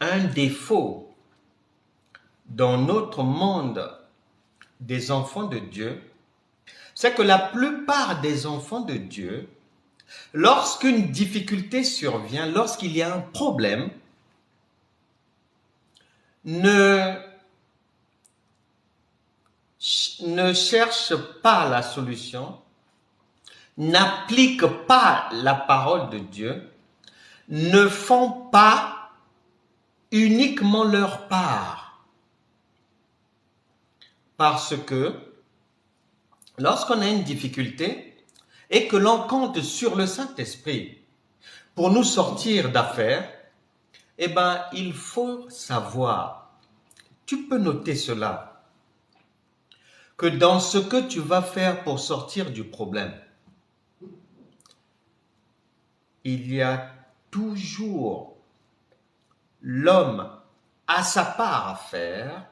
Un défaut dans notre monde des enfants de Dieu, c'est que la plupart des enfants de Dieu, lorsqu'une difficulté survient, lorsqu'il y a un problème, ne cherchent pas la solution, n'appliquent pas la parole de Dieu, ne font pas uniquement leur part. Parce que lorsqu'on a une difficulté et que l'on compte sur le Saint-Esprit pour nous sortir d'affaires, eh bien, il faut savoir, tu peux noter cela, que dans ce que tu vas faire pour sortir du problème, il y a toujours l'homme a sa part à faire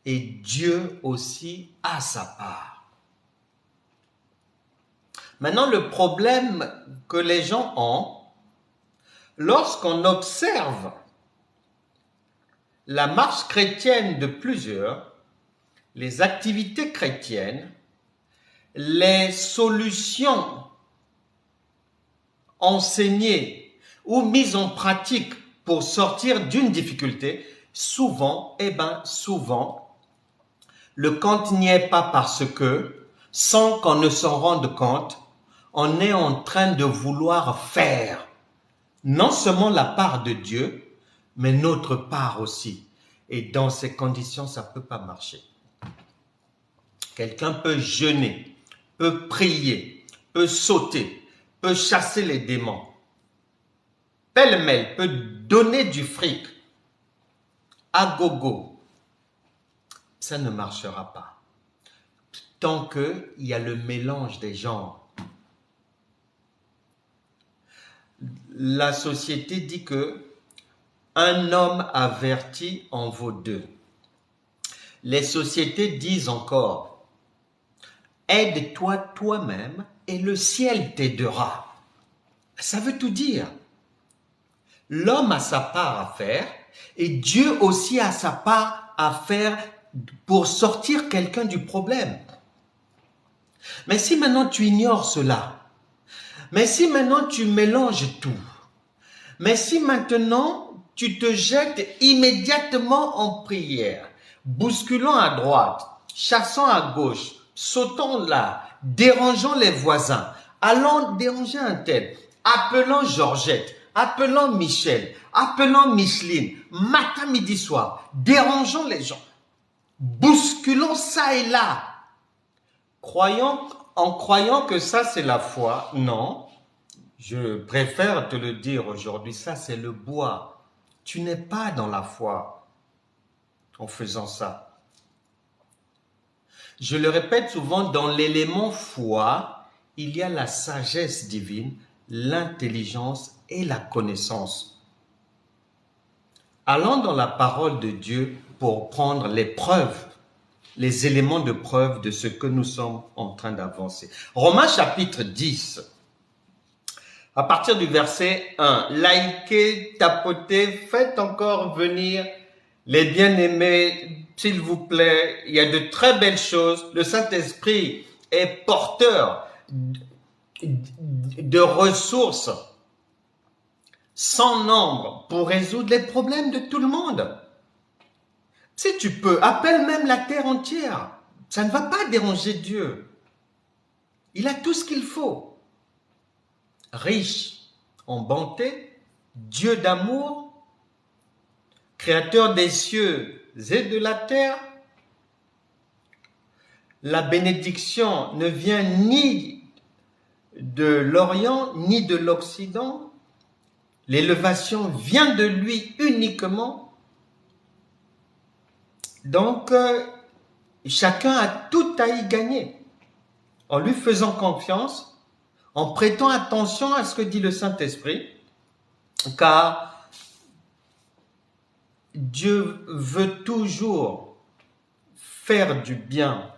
et Dieu aussi a sa part. Maintenant, le problème que les gens ont, lorsqu'on observe la marche chrétienne de plusieurs, les activités chrétiennes, les solutions enseignées ou mises en pratique pour sortir d'une difficulté, souvent, le compte n'y est pas parce que, sans qu'on ne s'en rende compte, on est en train de vouloir faire non seulement la part de Dieu, mais notre part aussi. Et dans ces conditions, ça ne peut pas marcher. Quelqu'un peut jeûner, peut prier, peut sauter, peut chasser les démons, pêle-mêle, peut donner du fric à gogo. Ça ne marchera pas. Tant qu'il y a le mélange des genres. La société dit que un homme averti en vaut deux. Les sociétés disent encore, aide-toi toi-même et le ciel t'aidera. Ça veut tout dire. L'homme a sa part à faire et Dieu aussi a sa part à faire pour sortir quelqu'un du problème. Mais si maintenant tu ignores cela, mais si maintenant tu mélanges tout, mais si maintenant tu te jettes immédiatement en prière, bousculant à droite, chassant à gauche, sautant là, dérangeant les voisins, allant déranger un tel, appelant Georgette, appelant Michel, appelant Micheline, matin, midi, soir, dérangeant les gens, bousculant ça et là, en croyant que ça c'est la foi. Non, je préfère te le dire aujourd'hui, ça c'est le bois. Tu n'es pas dans la foi en faisant ça. Je le répète souvent, dans l'élément foi, il y a la sagesse divine, l'intelligence et la connaissance. Allons dans la parole de Dieu pour prendre les preuves, les éléments de preuve de ce que nous sommes en train d'avancer. Romains chapitre 10, à partir du verset 1, likez, tapotez, faites encore venir les bien-aimés, s'il vous plaît. Il y a de très belles choses. Le Saint-Esprit est porteur de ressources sans nombre pour résoudre les problèmes de tout le monde. Si tu peux, appelle même la terre entière. Ça ne va pas déranger Dieu. Il a tout ce qu'il faut. Riche en bonté, Dieu d'amour, créateur des cieux et de la terre. La bénédiction ne vient ni de l'Orient ni de l'Occident. L'élévation vient de lui uniquement. Donc, chacun a tout à y gagner. En lui faisant confiance, en prêtant attention à ce que dit le Saint-Esprit, car Dieu veut toujours faire du bien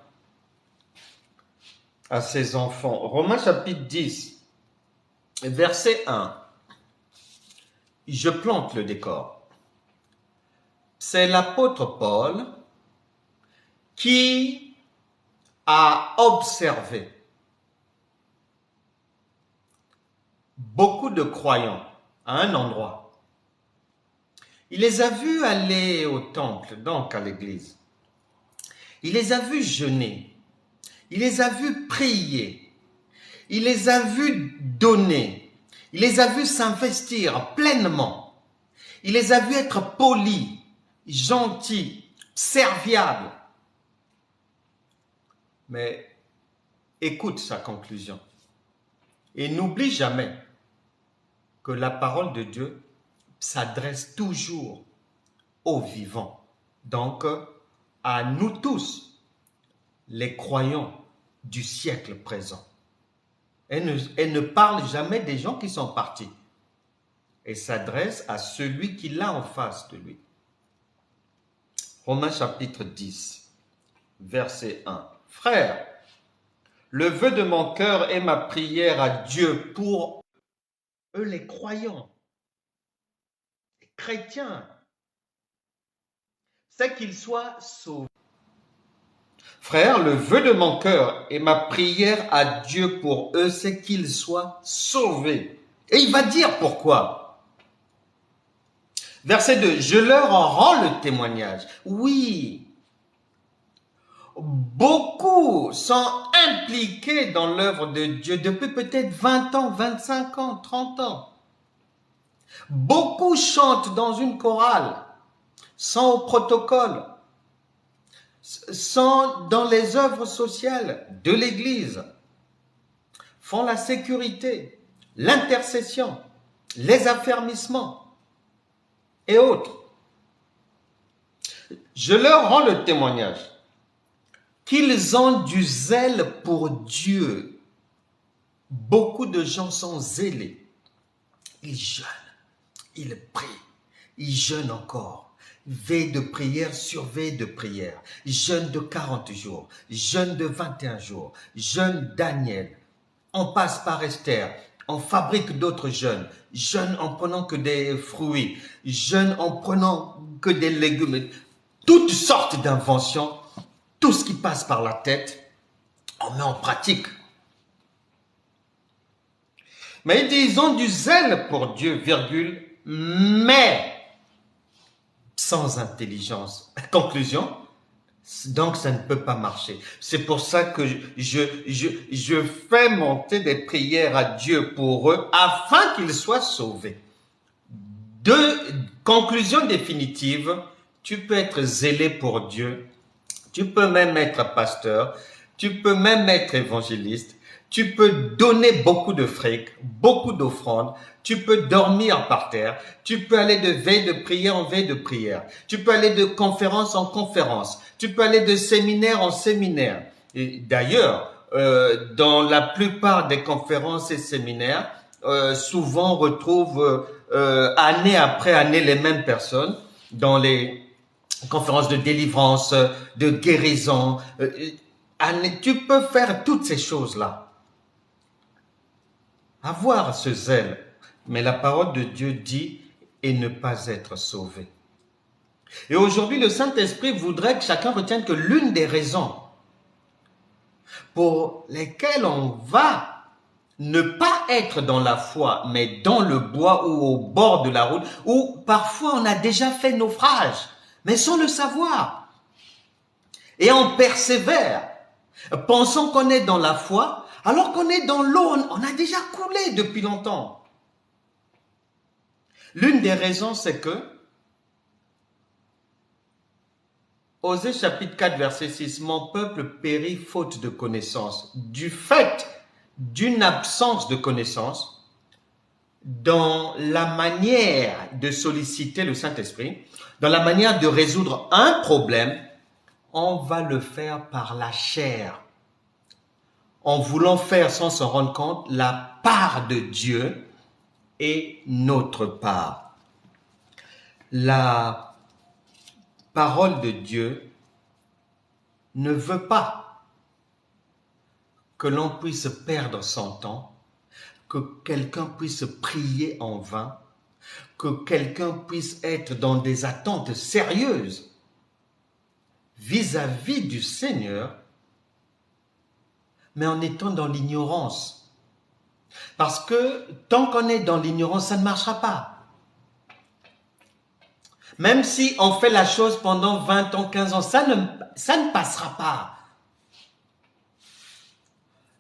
à ses enfants. Romains chapitre 10, verset 1. Je plante le décor. c'est l'apôtre Paul qui a observé beaucoup de croyants à un endroit. Il les a vus aller au temple, donc à l'église. Il les a vus jeûner. Il les a vus prier. Il les a vus donner. Il les a vus s'investir pleinement. Il les a vus être polis, gentils, serviables. Mais écoute sa conclusion. Et n'oublie jamais que la parole de Dieu s'adresse toujours aux vivants. Donc, à nous tous, les croyants du siècle présent. Elle ne parle jamais des gens qui sont partis. Elle s'adresse à celui qui l'a en face de lui. Romains chapitre 10, verset 1. Frères, le vœu de mon cœur est ma prière à Dieu pour eux les croyants, les chrétiens, c'est qu'ils soient sauvés. Frère, le vœu de mon cœur et ma prière à Dieu pour eux, c'est qu'ils soient sauvés. Et il va dire pourquoi. Verset 2, je leur en rends le témoignage. Oui, beaucoup sont impliqués dans l'œuvre de Dieu depuis peut-être 20 ans, 25 ans, 30 ans. Beaucoup chantent dans une chorale, sont au protocole, sont dans les œuvres sociales de l'Église, font la sécurité, l'intercession, les affermissements et autres. Je leur rends le témoignage qu'ils ont du zèle pour Dieu. Beaucoup de gens sont zélés. Ils jeûnent, ils prient, ils jeûnent encore. Veille de prière sur veille de prière. Jeûne de 40 jours, jeûne de 21 jours, jeûne Daniel. On passe par Esther, on fabrique d'autres jeûnes. Jeûne en prenant que des fruits, jeûne en prenant que des légumes. Toutes sortes d'inventions, tout ce qui passe par la tête, on met en pratique. Mais il dit, ils ont du zèle pour Dieu, virgule, mais sans intelligence. Conclusion, donc ça ne peut pas marcher. C'est pour ça que je fais monter des prières à Dieu pour eux afin qu'ils soient sauvés. Conclusion définitive, tu peux être zélé pour Dieu, tu peux même être pasteur, tu peux même être évangéliste, tu peux donner beaucoup de fric, beaucoup d'offrandes, tu peux dormir par terre, tu peux aller de veille de prière en veille de prière, tu peux aller de conférence en conférence, tu peux aller de séminaire en séminaire. Et d'ailleurs, dans la plupart des conférences et séminaires, souvent on retrouve année après année les mêmes personnes dans les conférences de délivrance, de guérison. Tu peux faire toutes ces choses-là. Avoir ce zèle, mais la parole de Dieu dit et ne pas être sauvé. Et aujourd'hui, le Saint-Esprit voudrait que chacun retienne que l'une des raisons pour lesquelles on va ne pas être dans la foi, mais dans le bois ou au bord de la route, où parfois on a déjà fait naufrage, mais sans le savoir. Et on persévère, pensant qu'on est dans la foi, alors qu'on est dans l'eau, on a déjà coulé depuis longtemps. L'une des raisons, c'est que, Osée chapitre 4, verset 6, « Mon peuple périt faute de connaissance. » Du fait d'une absence de connaissance, dans la manière de solliciter le Saint-Esprit, dans la manière de résoudre un problème, on va le faire par la chair. En voulant faire sans s'en rendre compte la part de Dieu et notre part. La parole de Dieu ne veut pas que l'on puisse perdre son temps, que quelqu'un puisse prier en vain, que quelqu'un puisse être dans des attentes sérieuses vis-à-vis du Seigneur, mais en étant dans l'ignorance. Parce que tant qu'on est dans l'ignorance, ça ne marchera pas. Même si on fait la chose pendant 20 ans, 15 ans, ça ne passera pas.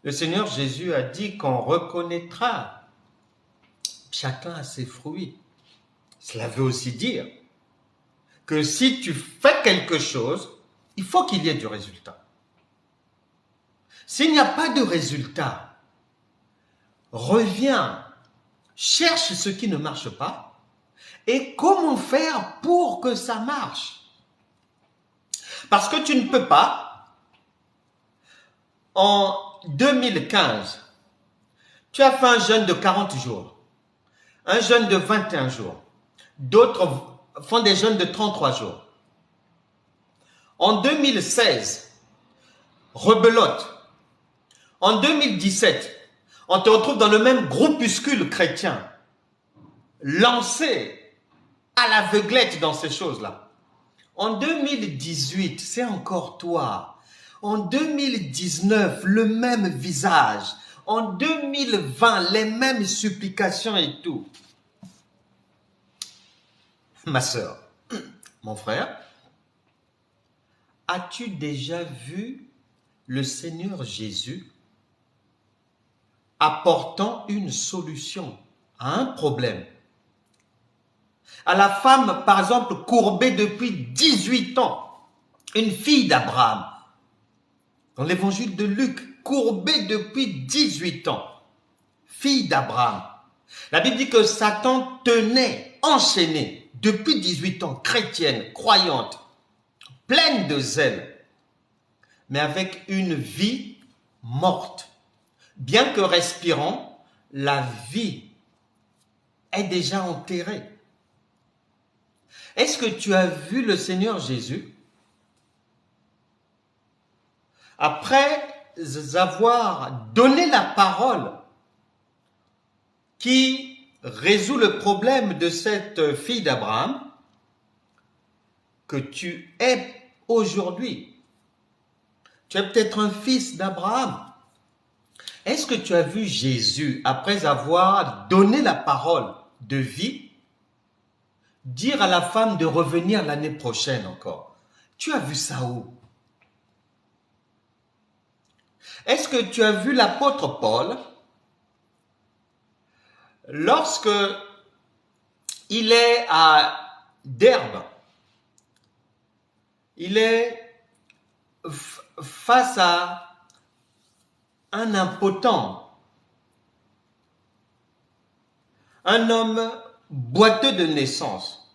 Le Seigneur Jésus a dit qu'on reconnaîtra chacun à ses fruits. Cela veut aussi dire que si tu fais quelque chose, il faut qu'il y ait du résultat. S'il n'y a pas de résultat, reviens, cherche ce qui ne marche pas et comment faire pour que ça marche. Parce que tu ne peux pas, en 2015, tu as fait un jeûne de 40 jours, un jeûne de 21 jours, d'autres font des jeûnes de 33 jours. En 2016, rebelote. En 2017, on te retrouve dans le même groupuscule chrétien, lancé à l'aveuglette dans ces choses-là. En 2018, c'est encore toi. En 2019, le même visage. En 2020, les mêmes supplications et tout. Ma sœur, mon frère, as-tu déjà vu le Seigneur Jésus apportant une solution à un problème? À la femme, par exemple, courbée depuis 18 ans, une fille d'Abraham, dans l'évangile de Luc, courbée depuis 18 ans, fille d'Abraham. La Bible dit que Satan tenait, enchaîné, depuis 18 ans, chrétienne, croyante, pleine de zèle, mais avec une vie morte. Bien que respirant, la vie est déjà enterrée. Est-ce que tu as vu le Seigneur Jésus après avoir donné la parole qui résout le problème de cette fille d'Abraham, que tu es aujourd'hui? Tu es peut-être un fils d'Abraham. Est-ce que tu as vu Jésus, après avoir donné la parole de vie, dire à la femme de revenir l'année prochaine encore? Tu as vu ça où? Est-ce que tu as vu l'apôtre Paul lorsque il est à Derbe? Il est face à un impotent, un homme boiteux de naissance.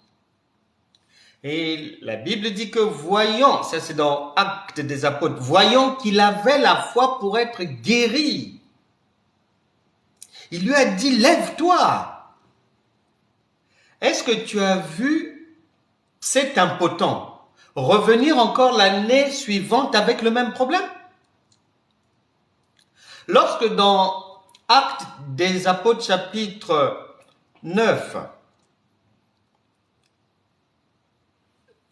Et la Bible dit que voyant, ça c'est dans Actes des Apôtres, voyant qu'il avait la foi pour être guéri, il lui a dit, lève-toi. Est-ce que tu as vu cet impotent revenir encore l'année suivante avec le même problème? Lorsque dans Actes des Apôtres chapitre 9,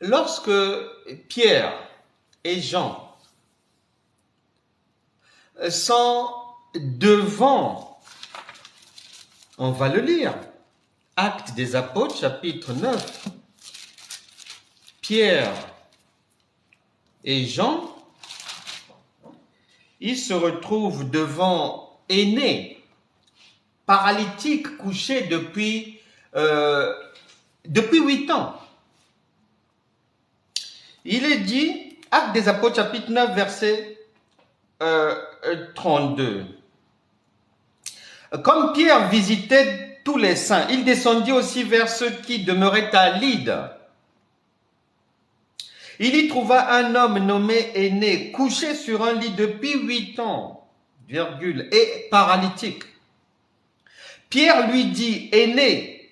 lorsque Pierre et Jean sont devant, on va le lire, Actes des Apôtres chapitre 9, Pierre et Jean, ils se retrouvent devant Énée, paralytique, couché depuis 8 ans. Il est dit, Actes des Apôtres chapitre 9, verset 32. Comme Pierre visitait tous les saints, il descendit aussi vers ceux qui demeuraient à Lyde. Il y trouva un homme nommé Énée, couché sur un lit depuis 8 ans, virgule, et paralytique. Pierre lui dit, Énée,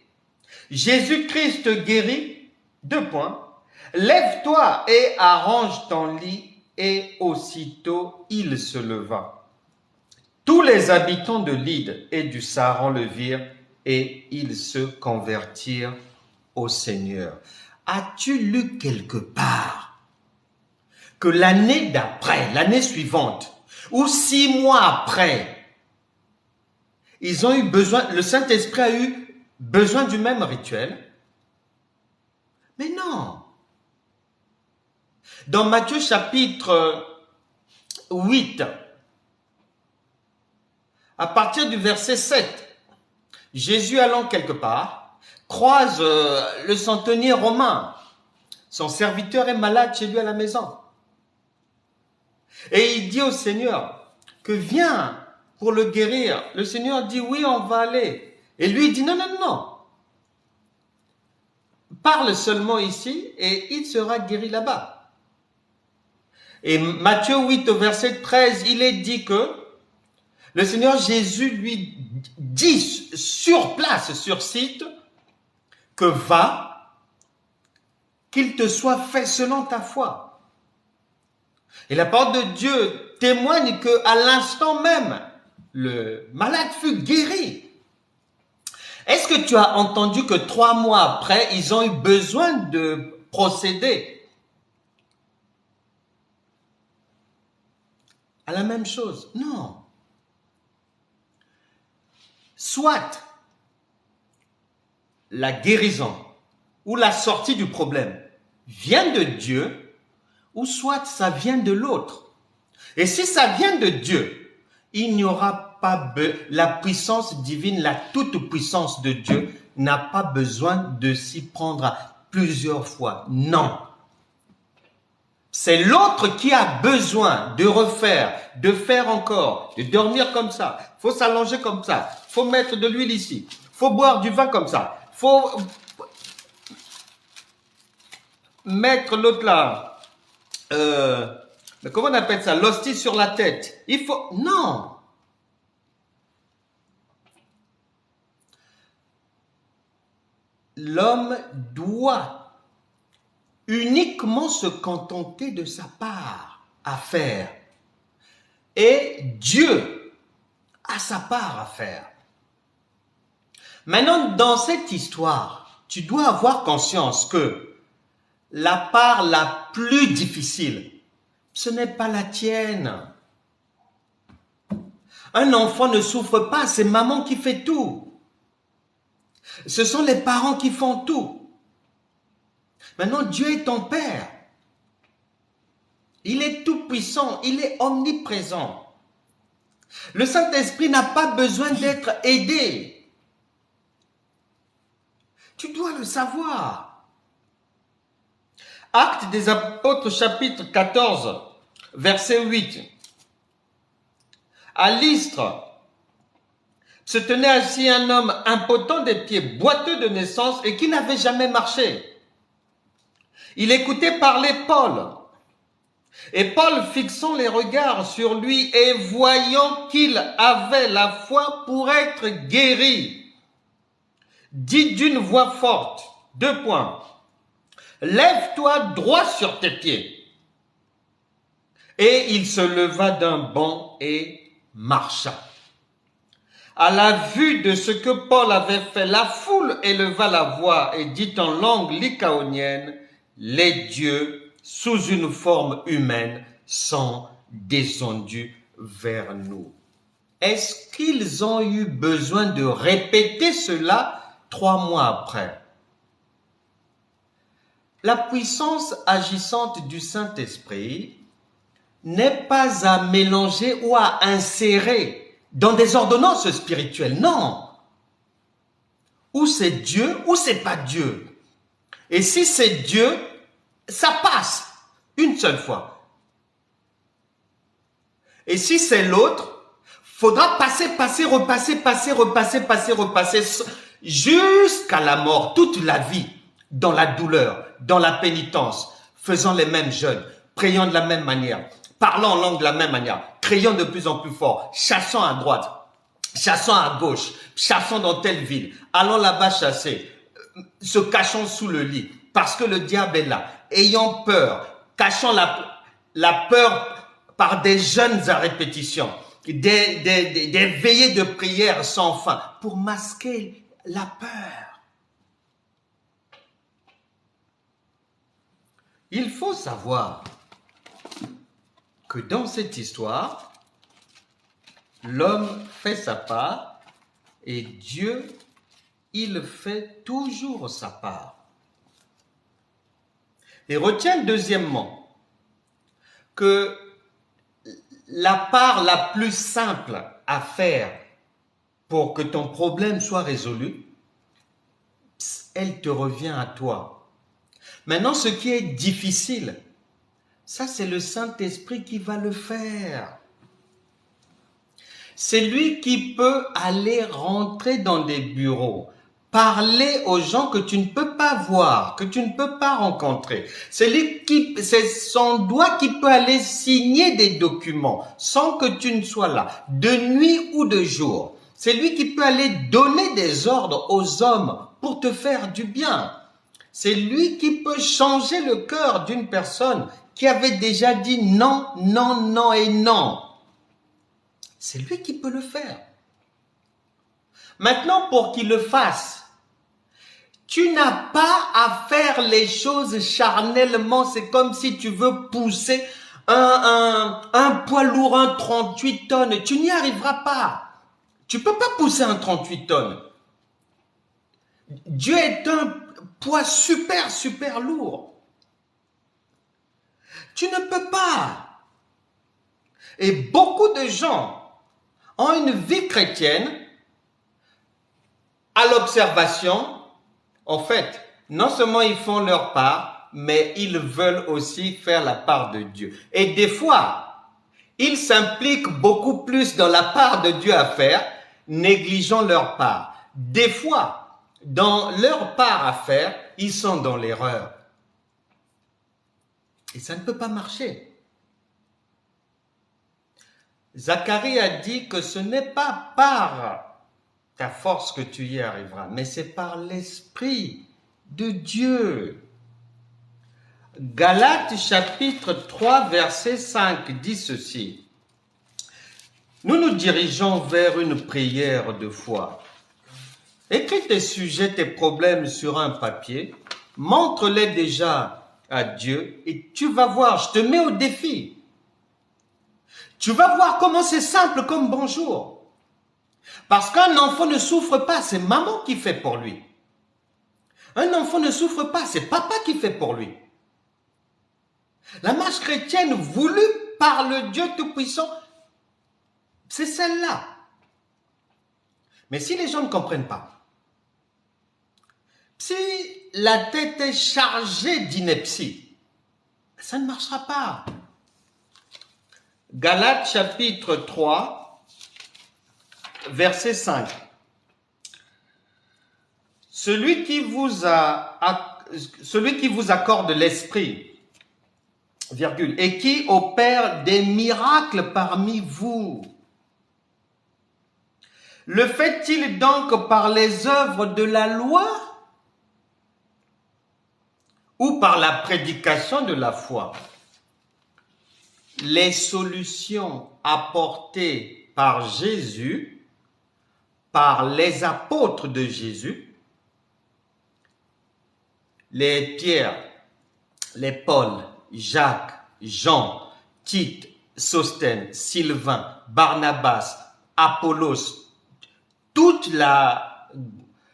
Jésus-Christ guérit, 2 points, lève-toi et arrange ton lit, et aussitôt il se leva. Tous les habitants de Lyde et du Saran le virent et ils se convertirent au Seigneur. As-tu lu quelque part que l'année d'après, l'année suivante, ou 6 mois après, ils ont eu besoin, le Saint-Esprit a eu besoin du même rituel? Mais non. Dans Matthieu chapitre 8, à partir du verset 7, Jésus allant quelque part, croise le centenier romain. Son serviteur est malade chez lui à la maison. Et il dit au Seigneur que viens pour le guérir. Le Seigneur dit oui, on va aller. Et lui il dit non, non, non. Parle seulement ici et il sera guéri là-bas. Et Matthieu 8 au verset 13, il est dit que le Seigneur Jésus lui dit sur place, sur site, que va, qu'il te soit fait selon ta foi. Et la parole de Dieu témoigne qu'à l'instant même, le malade fut guéri. Est-ce que tu as entendu que 3 mois après, ils ont eu besoin de procéder à la même chose? Non. Soit la guérison ou la sortie du problème vient de Dieu, ou soit ça vient de l'autre. Et si ça vient de Dieu, il n'y aura pas la puissance divine, la toute-puissance de Dieu n'a pas besoin de s'y prendre plusieurs fois. Non. C'est l'autre qui a besoin de refaire, de faire encore, de dormir comme ça. Il faut s'allonger comme ça. Il faut mettre de l'huile ici. Il faut boire du vin comme ça. Il faut mettre l'autre là. Mais comment on appelle ça? L'hostie sur la tête. Il faut... Non. L'homme doit uniquement se contenter de sa part à faire. Et Dieu a sa part à faire. Maintenant, dans cette histoire, tu dois avoir conscience que la part la plus difficile, ce n'est pas la tienne. Un enfant ne souffre pas, c'est maman qui fait tout. Ce sont les parents qui font tout. Maintenant, Dieu est ton Père. Il est tout puissant, il est omniprésent. Le Saint-Esprit n'a pas besoin d'être aidé. Tu dois le savoir. Actes des Apôtres, chapitre 14, verset 8. À Lystre, se tenait assis un homme impotent des pieds, boiteux de naissance et qui n'avait jamais marché. Il écoutait parler Paul. Et Paul, fixant les regards sur lui et voyant qu'il avait la foi pour être guéri, dit d'une voix forte, 2 points, lève-toi droit sur tes pieds. Et il se leva d'un bond et marcha. À la vue de ce que Paul avait fait, la foule éleva la voix et dit en langue lycaonienne, les dieux, sous une forme humaine, sont descendus vers nous. Est-ce qu'ils ont eu besoin de répéter cela 3 mois après? La puissance agissante du Saint-Esprit n'est pas à mélanger ou à insérer dans des ordonnances spirituelles, non. Ou c'est Dieu, ou c'est pas Dieu. Et si c'est Dieu, ça passe une seule fois. Et si c'est l'autre, faudra passer, repasser, jusqu'à la mort, toute la vie, dans la douleur, dans la pénitence, faisant les mêmes jeûnes, priant de la même manière, parlant en langue de la même manière, criant de plus en plus fort, chassant à droite, chassant à gauche, chassant dans telle ville, allons là-bas chasser, se cachant sous le lit, parce que le diable est là, ayant peur, cachant la peur par des jeûnes à répétition, des veillées de prière sans fin, pour masquer la peur. Il faut savoir que dans cette histoire, l'homme fait sa part et Dieu, il fait toujours sa part. Et retiens deuxièmement que la part la plus simple à faire pour que ton problème soit résolu, elle te revient à toi. Maintenant, ce qui est difficile, ça c'est le Saint-Esprit qui va le faire. C'est lui qui peut aller rentrer dans des bureaux, parler aux gens que tu ne peux pas voir, que tu ne peux pas rencontrer. C'est son doigt qui peut aller signer des documents sans que tu ne sois là, de nuit ou de jour. C'est lui qui peut aller donner des ordres aux hommes pour te faire du bien. C'est lui qui peut changer le cœur d'une personne qui avait déjà dit non, non, non et non. C'est lui qui peut le faire. Maintenant, pour qu'il le fasse, tu n'as pas à faire les choses charnellement. C'est comme si tu veux pousser un poids lourd, un 38 tonnes. Tu n'y arriveras pas. Tu ne peux pas pousser un 38 tonnes. Dieu est un poids super, super lourd. Tu ne peux pas. Et beaucoup de gens ont une vie chrétienne à l'observation. En fait, non seulement ils font leur part, mais ils veulent aussi faire la part de Dieu. Et des fois, ils s'impliquent beaucoup plus dans la part de Dieu à faire, négligeant leur part. Des fois, dans leur part à faire, ils sont dans l'erreur. Et ça ne peut pas marcher. Zacharie a dit que ce n'est pas par ta force que tu y arriveras, mais c'est par l'Esprit de Dieu. Galates chapitre 3 verset 5 dit ceci. Nous nous dirigeons vers une prière de foi. Écris tes sujets, tes problèmes sur un papier, montre-les déjà à Dieu et tu vas voir, je te mets au défi. Tu vas voir comment c'est simple comme bonjour. Parce qu'un enfant ne souffre pas, c'est maman qui fait pour lui. Un enfant ne souffre pas, c'est papa qui fait pour lui. La marche chrétienne voulue par le Dieu Tout-Puissant, c'est celle-là. Mais si les gens ne comprennent pas, si la tête est chargée d'ineptie, ça ne marchera pas. Galates chapitre 3, verset 5. Celui qui vous accorde l'esprit, virgule, et qui opère des miracles parmi vous, le fait-il donc par les œuvres de la loi ou par la prédication de la foi? Les solutions apportées par Jésus, par les apôtres de Jésus, les Pierre, les Paul, Jacques, Jean, Tite, Sosthène, Sylvain, Barnabas, Apollos, toute la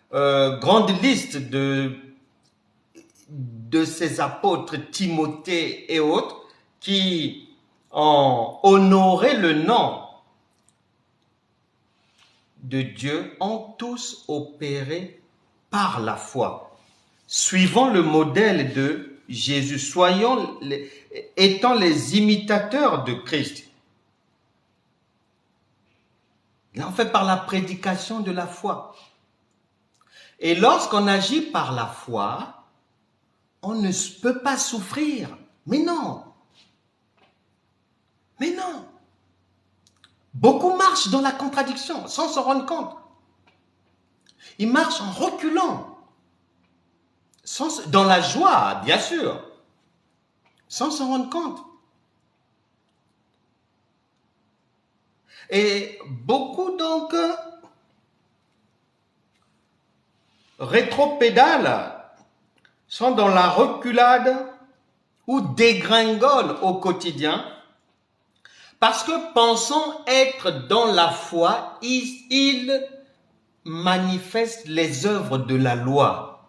grande liste de ces apôtres, Timothée et autres, qui ont honoré le nom de Dieu, ont tous opéré par la foi, suivant le modèle de Jésus, étant les imitateurs de Christ. Là, on fait par la prédication de la foi. Et lorsqu'on agit par la foi, on ne peut pas souffrir. Mais non. Mais non. Beaucoup marchent dans la contradiction sans se rendre compte. Ils marchent en reculant. Dans la joie, bien sûr. Sans s'en rendre compte. Et beaucoup donc rétropédalent, sont dans la reculade ou dégringolent au quotidien, parce que pensant être dans la foi, ils manifestent les œuvres de la loi.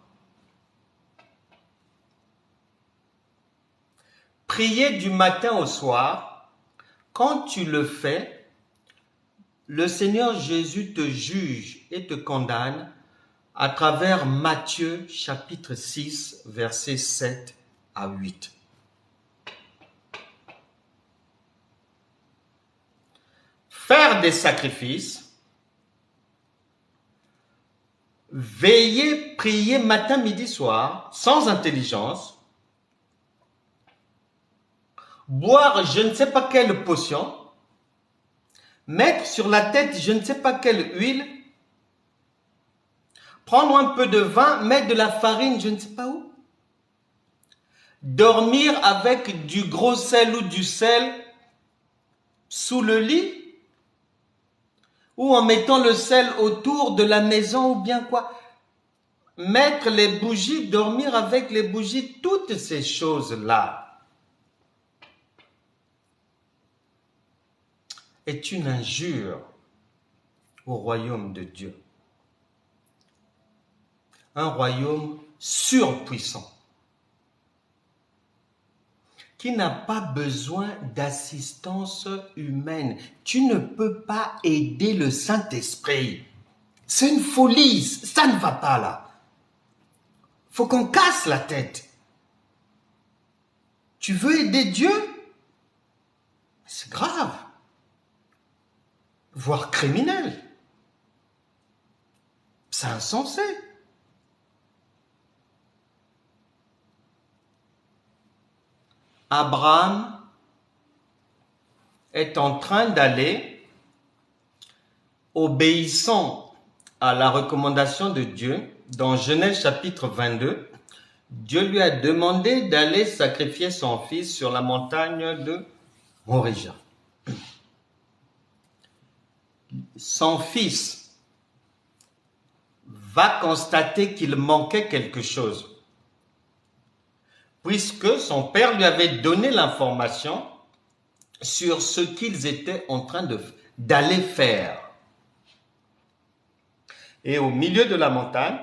Prier du matin au soir, quand tu le fais, le Seigneur Jésus te juge et te condamne à travers Matthieu chapitre 6, versets 7 à 8. Faire des sacrifices, veiller, prier matin, midi, soir, sans intelligence, boire je ne sais pas quelle potion, mettre sur la tête je ne sais pas quelle huile, prendre un peu de vin, mettre de la farine je ne sais pas où, dormir avec du gros sel ou du sel sous le lit, ou en mettant le sel autour de la maison, ou bien quoi, mettre les bougies, dormir avec les bougies, toutes ces choses-là est une injure au royaume de Dieu. Un royaume surpuissant qui n'a pas besoin d'assistance humaine. Tu ne peux pas aider le Saint-Esprit. C'est une folie, ça ne va pas là. Faut qu'on casse la tête. Tu veux aider Dieu? C'est grave. Voire criminel. C'est insensé. Abraham est en train d'aller, obéissant à la recommandation de Dieu, dans Genèse chapitre 22, Dieu lui a demandé d'aller sacrifier son fils sur la montagne de Moria. Son fils va constater qu'il manquait quelque chose, puisque son père lui avait donné l'information sur ce qu'ils étaient en train d'aller faire. Et au milieu de la montagne,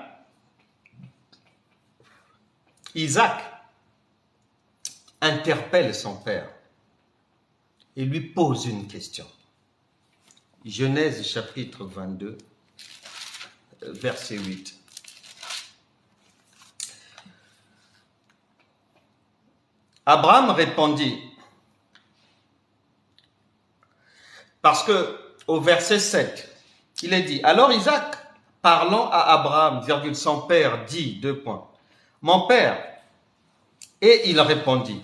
Isaac interpelle son père et lui pose une question. Genèse chapitre 22, verset 8. Abraham répondit, parce que au verset 7, il est dit, alors Isaac, parlant à Abraham, son père dit, mon père, et il répondit,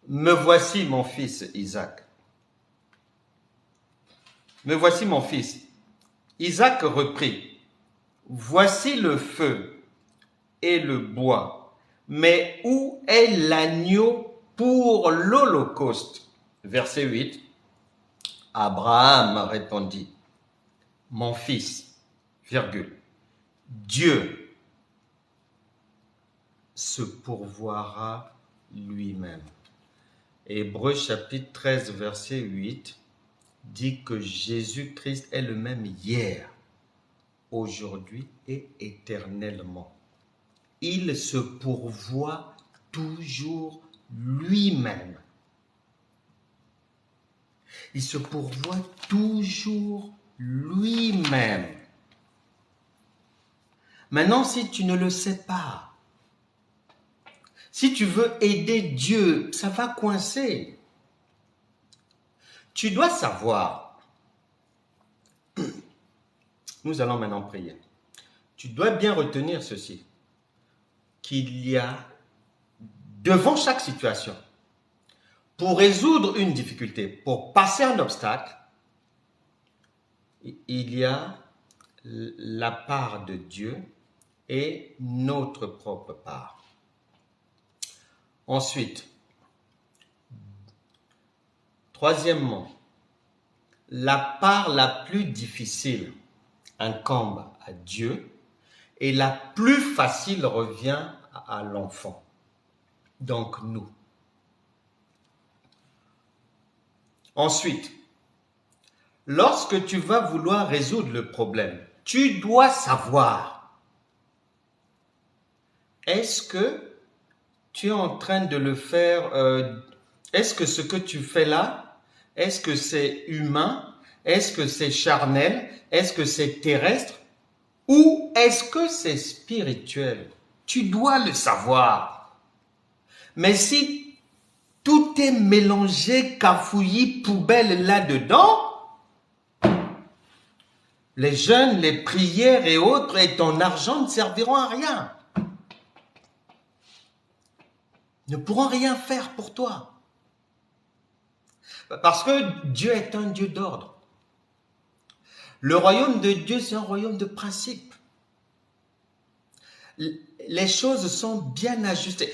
me voici mon fils Isaac. Me voici mon fils. Isaac reprit, voici le feu et le bois, mais où est l'agneau pour l'holocauste? Verset 8. Abraham répondit, mon fils, Dieu se pourvoira lui-même. Hébreux chapitre 13, verset 8 dit que Jésus-Christ est le même hier, aujourd'hui et éternellement. Il se pourvoit toujours lui-même. Il se pourvoit toujours lui-même. Maintenant, si tu ne le sais pas, si tu veux aider Dieu, ça va coincer. Tu dois savoir, nous allons maintenant prier. Tu dois bien retenir ceci, qu'il y a devant chaque situation, pour résoudre une difficulté, pour passer un obstacle, il y a la part de Dieu et notre propre part. Ensuite, troisièmement, la part la plus difficile incombe à Dieu, et la plus facile revient à l'enfant. Donc nous. Ensuite, lorsque tu vas vouloir résoudre le problème, tu dois savoir, est-ce que tu es en train de le faire, est-ce que ce que tu fais là, est-ce que c'est humain, est-ce que c'est charnel, est-ce que c'est terrestre, ou est-ce que c'est spirituel? Tu dois le savoir. Mais si tout est mélangé, cafouillis, poubelle là-dedans, les jeûnes, les prières et autres et ton argent ne serviront à rien. Ne pourront rien faire pour toi. Parce que Dieu est un Dieu d'ordre. Le royaume de Dieu, c'est un royaume de principe. Les choses sont bien ajustées.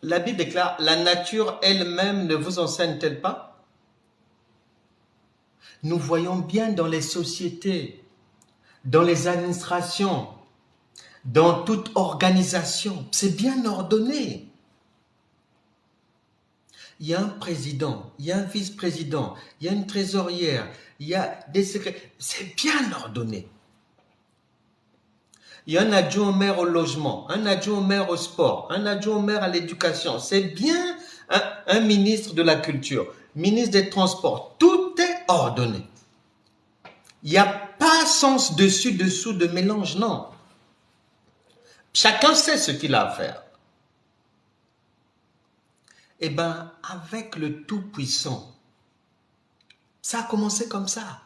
La Bible déclare, la nature elle-même ne vous enseigne-t-elle pas? Nous voyons bien dans les sociétés, dans les administrations, dans toute organisation, c'est bien ordonné. Il y a un président, il y a un vice-président, il y a une trésorière, il y a des secrétaires. C'est bien ordonné. Il y a un adjoint au maire au logement, un adjoint au maire au sport, un adjoint au maire à l'éducation. C'est bien un ministre de la culture, ministre des transports. Tout est ordonné. Il n'y a pas sens dessus-dessous de mélange, non. Chacun sait ce qu'il a à faire. Eh bien, avec le Tout-Puissant, ça a commencé comme ça.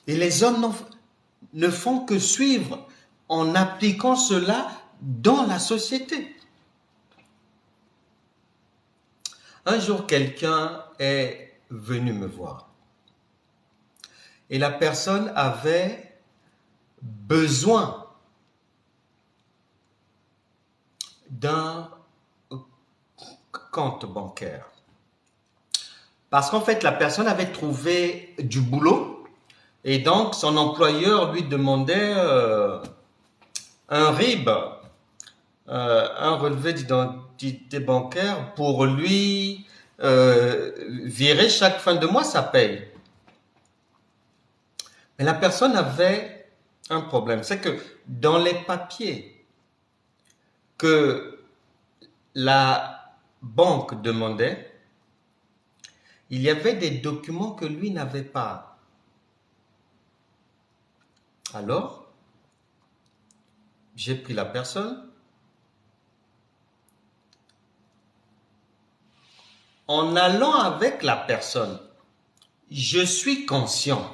Et les hommes ne font que suivre en appliquant cela dans la société. Un jour, quelqu'un est venu me voir. Et la personne avait besoin d'un compte bancaire. Parce qu'en fait, la personne avait trouvé du boulot et donc son employeur lui demandait un RIB, un relevé d'identité bancaire pour lui virer chaque fin de mois sa paye. Mais la personne avait un problème, c'est que dans les papiers que la banque demandait, il y avait des documents que lui n'avait pas. Alors, j'ai pris la personne. En allant avec la personne, je suis conscient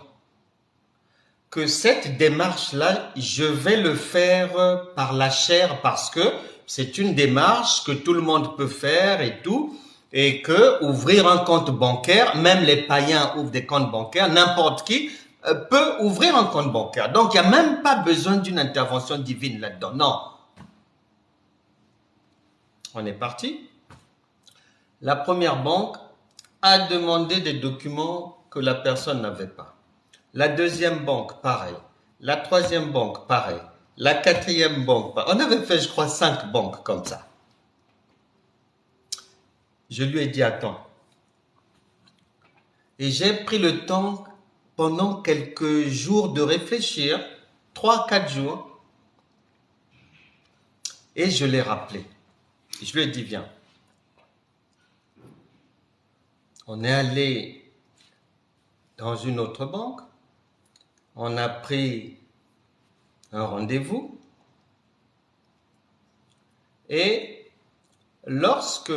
que cette démarche-là, je vais le faire par la chair parce que c'est une démarche que tout le monde peut faire et tout, et que ouvrir un compte bancaire, même les païens ouvrent des comptes bancaires, n'importe qui peut ouvrir un compte bancaire. Donc, il n'y a même pas besoin d'une intervention divine là-dedans. Non. On est parti. La première banque a demandé des documents que la personne n'avait pas. La deuxième banque, pareil. La troisième banque, pareil. La quatrième banque, pareil. On avait fait, je crois, 5 banques comme ça. Je lui ai dit, attends. Et j'ai pris le temps, pendant quelques jours, de réfléchir, 3-4 jours, et je l'ai rappelé. Je lui ai dit, viens. On est allé dans une autre banque. On a pris un rendez-vous et lorsque,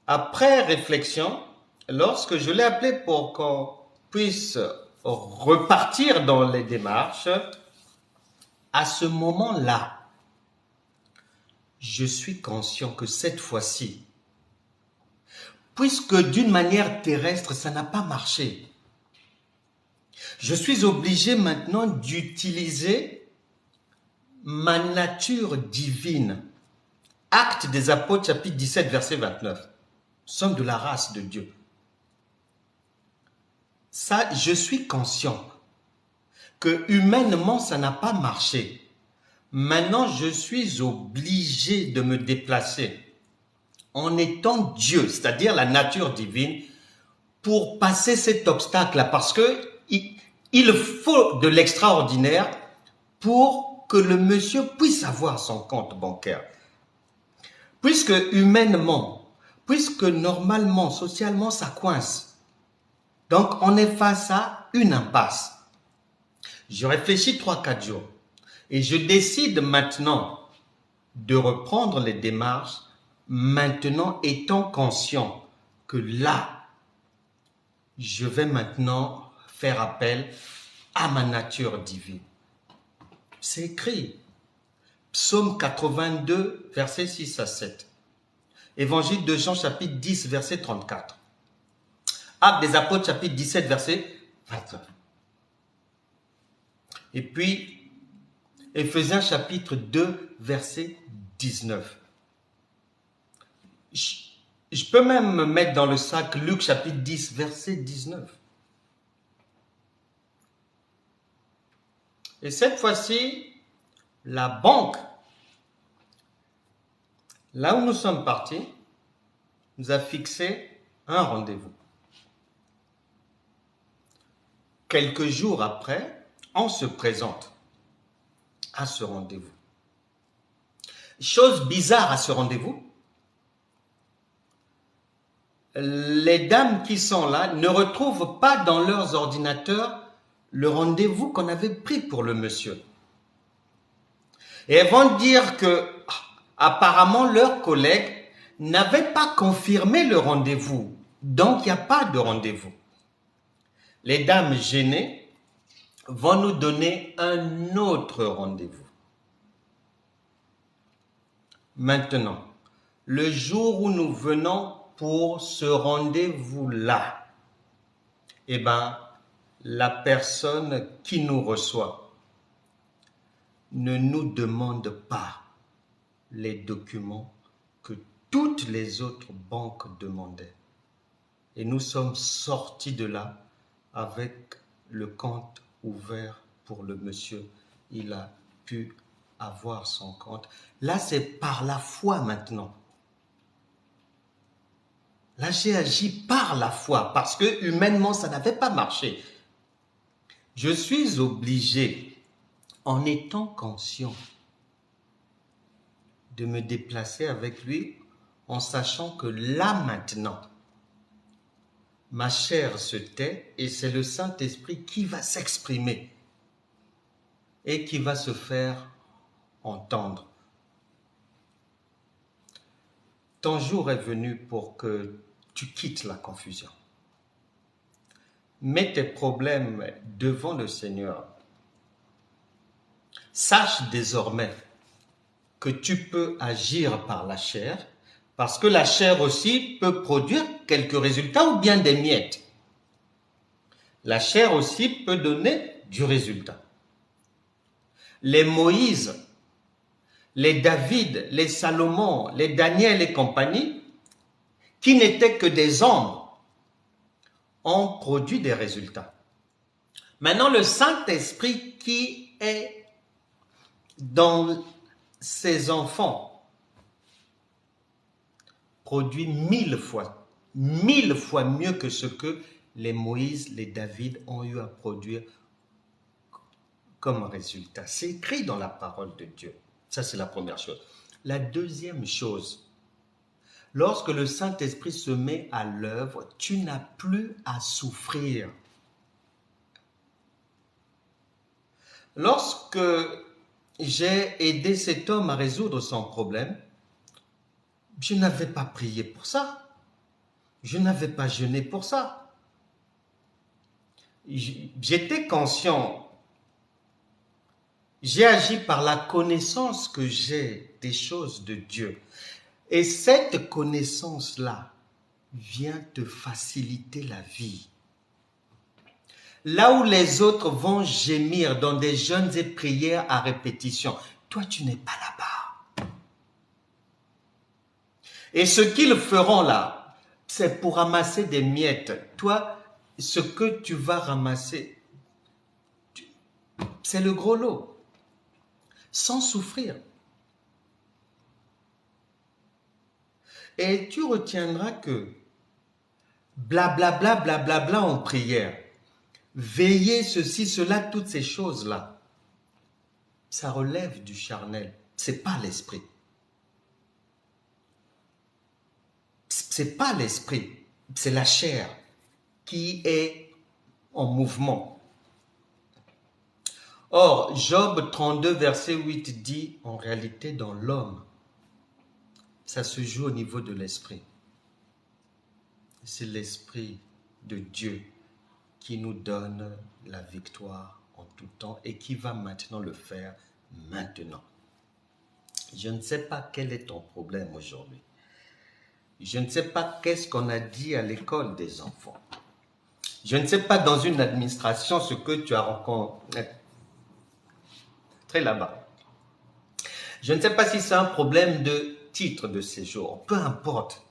après réflexion, lorsque je l'ai appelé pour qu'on puisse repartir dans les démarches, à ce moment-là, je suis conscient que cette fois-ci, puisque d'une manière terrestre, ça n'a pas marché, je suis obligé maintenant d'utiliser ma nature divine. Actes des Apôtres, chapitre 17, verset 29. Nous sommes de la race de Dieu. Ça, je suis conscient que humainement, ça n'a pas marché. Maintenant, je suis obligé de me déplacer en étant Dieu, c'est-à-dire la nature divine, pour passer cet obstacle-là, parce que il faut de l'extraordinaire pour que le monsieur puisse avoir son compte bancaire. Puisque humainement, puisque normalement, socialement, ça coince. Donc, on est face à une impasse. Je réfléchis 3-4 jours et je décide maintenant de reprendre les démarches, maintenant étant conscient que là, je vais maintenant faire appel à ma nature divine. C'est écrit. Psaume 82, versets 6 à 7. Évangile de Jean, chapitre 10, verset 34. Actes des Apôtres, chapitre 17, verset 29. Et puis, Éphésiens, chapitre 2, verset 19. Je peux même me mettre dans le sac Luc, chapitre 10, verset 19. Et cette fois-ci, la banque, là où nous sommes partis, nous a fixé un rendez-vous. Quelques jours après, on se présente à ce rendez-vous. Chose bizarre à ce rendez-vous, les dames qui sont là ne retrouvent pas dans leurs ordinateurs le rendez-vous qu'on avait pris pour le monsieur. Et elles vont dire que apparemment leurs collègues n'avaient pas confirmé le rendez-vous. Donc il n'y a pas de rendez-vous. Les dames gênées vont nous donner un autre rendez-vous. Maintenant, le jour où nous venons pour ce rendez-vous-là, eh bien, la personne qui nous reçoit ne nous demande pas les documents que toutes les autres banques demandaient. Et nous sommes sortis de là avec le compte ouvert pour le monsieur. Il a pu avoir son compte. Là, c'est par la foi maintenant. Là, j'ai agi par la foi parce que humainement, ça n'avait pas marché. Je suis obligé, en étant conscient, de me déplacer avec lui en sachant que là maintenant, ma chair se tait et c'est le Saint-Esprit qui va s'exprimer et qui va se faire entendre. Ton jour est venu pour que tu quittes la confusion. Mets tes problèmes devant le Seigneur. Sache désormais que tu peux agir par la chair, parce que la chair aussi peut produire quelques résultats ou bien des miettes. La chair aussi peut donner du résultat. Les Moïse, les David, les Salomon, les Daniel et compagnie, qui n'étaient que des hommes, ont produit des résultats. Maintenant, le Saint-Esprit qui est dans ses enfants produit 1000 fois mieux que ce que les Moïse, les David ont eu à produire comme résultat. C'est écrit dans la parole de Dieu. Ça, c'est la première chose. La deuxième chose, lorsque le Saint-Esprit se met à l'œuvre, tu n'as plus à souffrir. Lorsque j'ai aidé cet homme à résoudre son problème, je n'avais pas prié pour ça. Je n'avais pas jeûné pour ça. J'étais conscient. J'ai agi par la connaissance que j'ai des choses de Dieu. Et cette connaissance-là vient te faciliter la vie. Là où les autres vont gémir dans des jeûnes et prières à répétition, toi tu n'es pas là-bas. Et ce qu'ils feront là, c'est pour ramasser des miettes. Toi, ce que tu vas ramasser, C'est le gros lot. Sans souffrir. Et tu retiendras que blablabla, blablabla en prière, veiller ceci, cela, toutes ces choses-là, ça relève du charnel. C'est pas l'esprit. C'est pas l'esprit, c'est la chair qui est en mouvement. Or, Job 32, verset 8 dit, en réalité, dans l'homme, ça se joue au niveau de l'esprit. C'est l'esprit de Dieu qui nous donne la victoire en tout temps et qui va maintenant le faire maintenant. Je ne sais pas quel est ton problème aujourd'hui. Je ne sais pas qu'est-ce qu'on a dit à l'école des enfants. Je ne sais pas dans une administration ce que tu as rencontré là-bas. Je ne sais pas si c'est un problème de titre de séjour. Peu importe.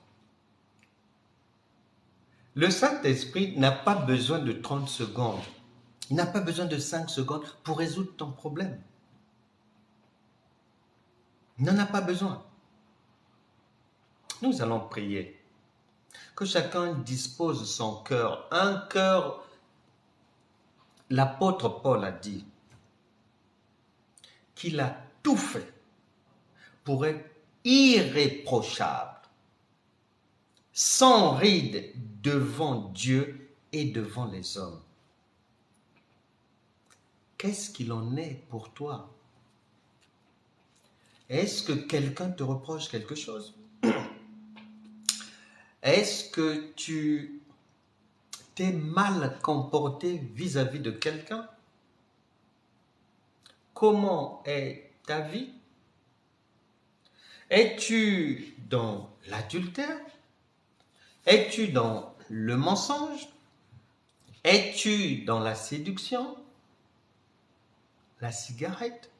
Le Saint-Esprit n'a pas besoin de 30 secondes. Il n'a pas besoin de 5 secondes pour résoudre ton problème. Il n'en a pas besoin. Nous allons prier. Que chacun dispose son cœur. Un cœur, l'apôtre Paul a dit qu'il a tout fait pour être irréprochable, sans ride devant Dieu et devant les hommes. Qu'est-ce qu'il en est pour toi? Est-ce que quelqu'un te reproche quelque chose? Est-ce que tu t'es mal comporté vis-à-vis de quelqu'un? Comment est ta vie? Es-tu dans l'adultère? Es-tu dans le mensonge? Es-tu dans la séduction? La cigarette?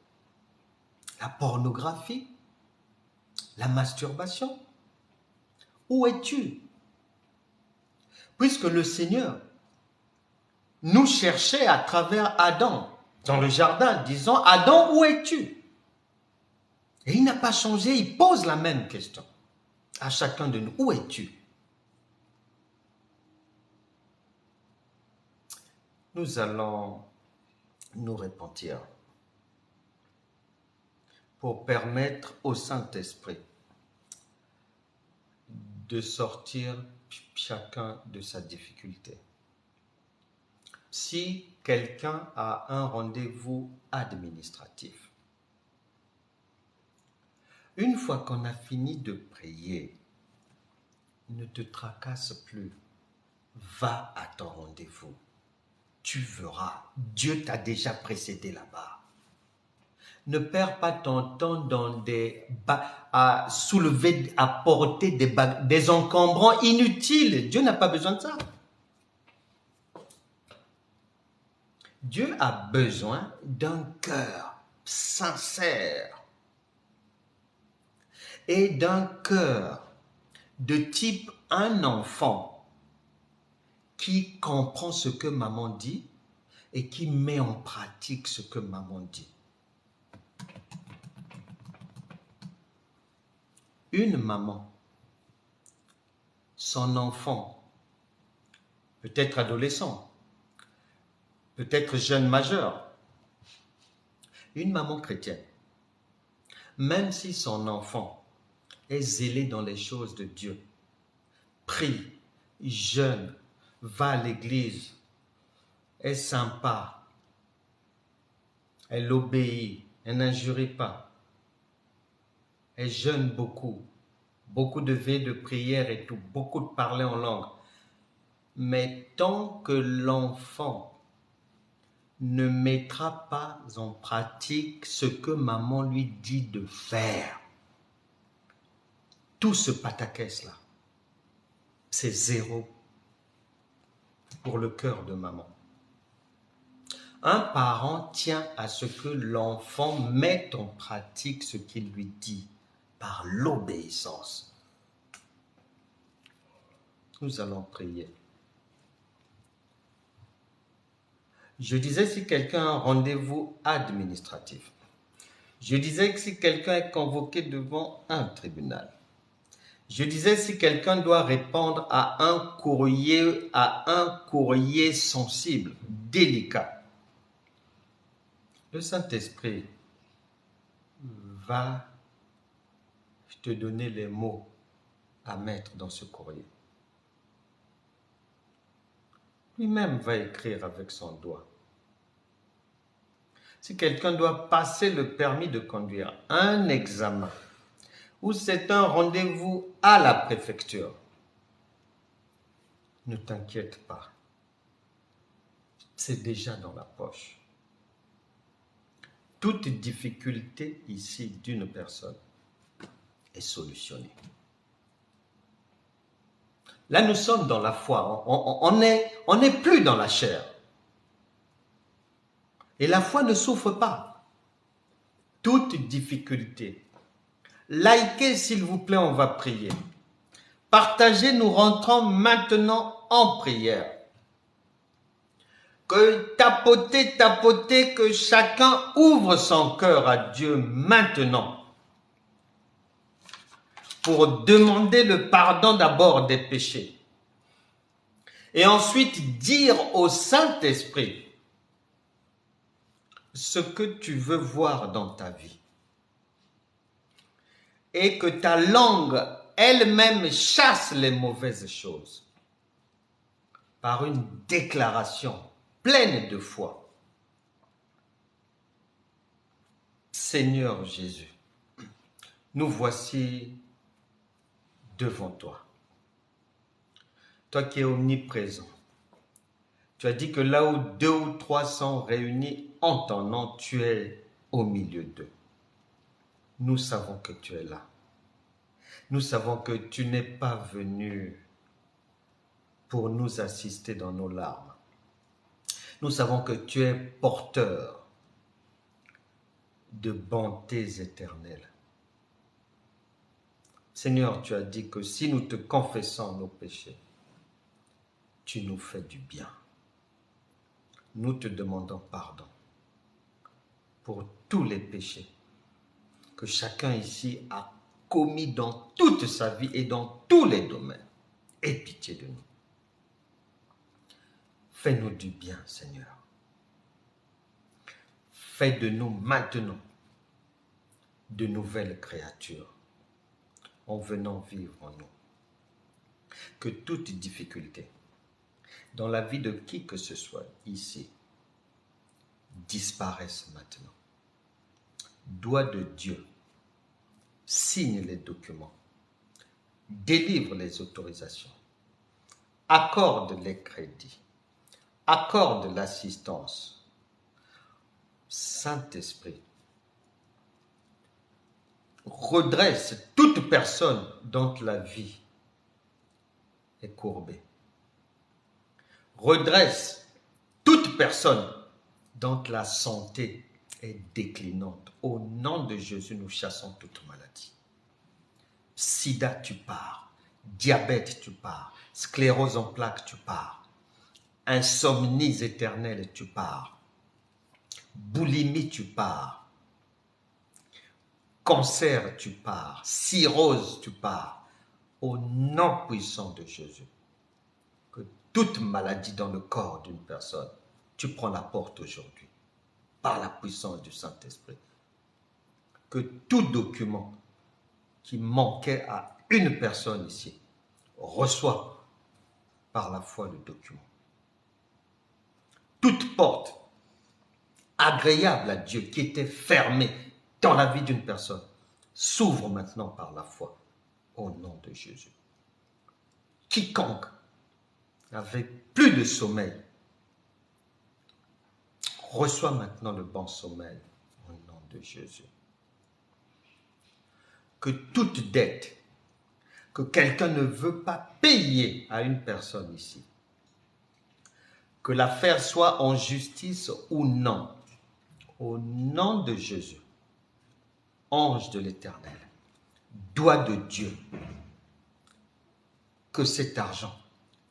La pornographie? La masturbation? Où es-tu? Puisque le Seigneur nous cherchait à travers Adam dans le jardin, disant, Adam, où es-tu? Et il n'a pas changé, il pose la même question à chacun de nous. Où es-tu? Nous allons nous repentir pour permettre au Saint-Esprit de sortir chacun de sa difficulté. Si quelqu'un a un rendez-vous administratif, une fois qu'on a fini de prier, ne te tracasse plus. Va à ton rendez-vous. Tu verras. Dieu t'a déjà précédé là-bas. Ne perds pas ton temps à soulever, à porter des encombrants inutiles. Dieu n'a pas besoin de ça. Dieu a besoin d'un cœur sincère et d'un cœur de type un enfant qui comprend ce que maman dit et qui met en pratique ce que maman dit. Une maman, son enfant, peut-être adolescent, peut-être jeune majeur, une maman chrétienne, même si son enfant est zélé dans les choses de Dieu, prie, jeûne, va à l'église, est sympa, elle obéit, elle n'injurie pas, elle jeûne beaucoup, beaucoup de veillées de prière et tout, beaucoup de parler en langue. Mais tant que l'enfant ne mettra pas en pratique ce que maman lui dit de faire, tout ce pataquès là, c'est zéro pour le cœur de maman. Un parent tient à ce que l'enfant mette en pratique ce qu'il lui dit par l'obéissance. Nous allons prier. Je disais si quelqu'un a un rendez-vous administratif. Je disais que si quelqu'un est convoqué devant un tribunal. Je disais si quelqu'un doit répondre à un courrier sensible, délicat. Le Saint-Esprit va te donner les mots à mettre dans ce courrier. Lui-même va écrire avec son doigt. Si quelqu'un doit passer le permis de conduire, un examen, ou c'est un rendez-vous à la préfecture, ne t'inquiète pas. C'est déjà dans la poche. Toute difficulté ici d'une personne est solutionnée. Là, nous sommes dans la foi. On n'est plus dans la chair. Et la foi ne souffre pas. Toute difficulté. Likez, s'il vous plaît, on va prier. Partagez, nous rentrons maintenant en prière. Que tapotez, que chacun ouvre son cœur à Dieu maintenant. Pour demander le pardon d'abord des péchés. Et ensuite dire au Saint-Esprit ce que tu veux voir dans ta vie. Et que ta langue elle-même chasse les mauvaises choses. Par une déclaration pleine de foi. Seigneur Jésus, nous voici devant toi. Toi qui es omniprésent. Tu as dit que là où 2 ou 3 sont réunis en ton nom, tu es au milieu d'eux. Nous savons que tu es là. Nous savons que tu n'es pas venu pour nous assister dans nos larmes. Nous savons que tu es porteur de bontés éternelles. Seigneur, tu as dit que si nous te confessons nos péchés, tu nous fais du bien. Nous te demandons pardon pour tous les péchés que chacun ici a commis dans toute sa vie et dans tous les domaines. Aie pitié de nous. Fais-nous du bien, Seigneur. Fais de nous maintenant de nouvelles créatures en venant vivre en nous. Que toute difficulté dans la vie de qui que ce soit ici disparaisse maintenant. Doigt de Dieu, signe les documents, délivre les autorisations, accorde les crédits, accorde l'assistance. Saint-Esprit, redresse toute personne dont la vie est courbée. Redresse toute personne dont la santé est déclinante. Au nom de Jésus, nous chassons toute maladie. Sida, tu pars. Diabète, tu pars. Sclérose en plaques, tu pars. Insomnie éternelle, tu pars. Boulimie, tu pars. Cancer, tu pars. Cirrhose, tu pars. Au nom puissant de Jésus. Que toute maladie dans le corps d'une personne, tu prends la porte aujourd'hui. Par la puissance du Saint-Esprit. Que tout document qui manquait à une personne ici reçoit par la foi le document. Toute porte agréable à Dieu qui était fermée dans la vie d'une personne s'ouvre maintenant par la foi au nom de Jésus. Quiconque n'avait plus de sommeil reçoit maintenant le bon sommeil au nom de Jésus. Que toute dette que quelqu'un ne veut pas payer à une personne ici, que l'affaire soit en justice ou non, au nom de Jésus, ange de l'Éternel, doigt de Dieu, que cet argent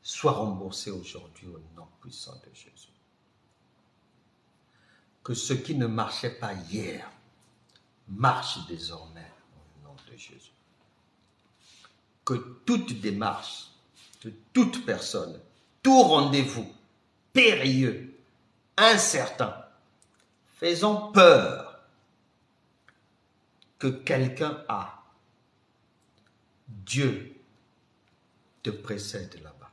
soit remboursé aujourd'hui au nom puissant de Jésus. que ce qui ne marchait pas hier marche désormais au nom de Jésus. Que toute démarche de toute personne, tout rendez-vous périlleux, incertain, faisant peur que quelqu'un a, Dieu te précède là-bas.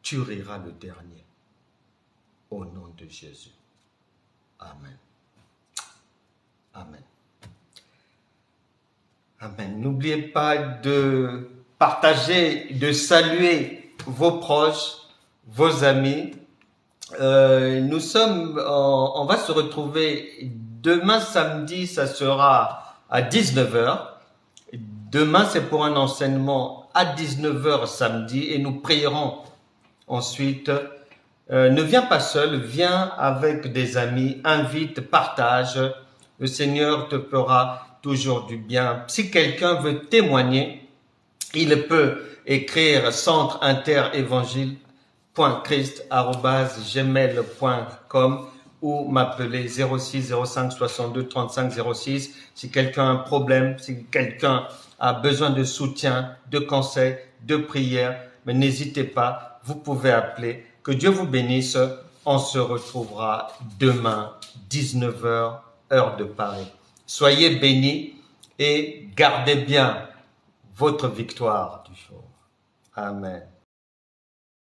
Tu riras le dernier. Au nom de Jésus. Amen. Amen. Amen. N'oubliez pas de partager, de saluer vos proches, vos amis. On va se retrouver demain samedi, ça sera à 19h. Demain, c'est pour un enseignement à 19h samedi et nous prierons ensuite. Ne viens pas seul, viens avec des amis, invite, partage. Le Seigneur te fera toujours du bien. Si quelqu'un veut témoigner, il peut écrire centre-évangile.christ@gmail.com ou m'appeler 06 05 62 35 06. Si quelqu'un a un problème, si quelqu'un a besoin de soutien, de conseils, de prières, mais n'hésitez pas, vous pouvez appeler. Que Dieu vous bénisse. On se retrouvera demain, 19h, heure de Paris. Soyez bénis et gardez bien votre victoire du jour. Amen.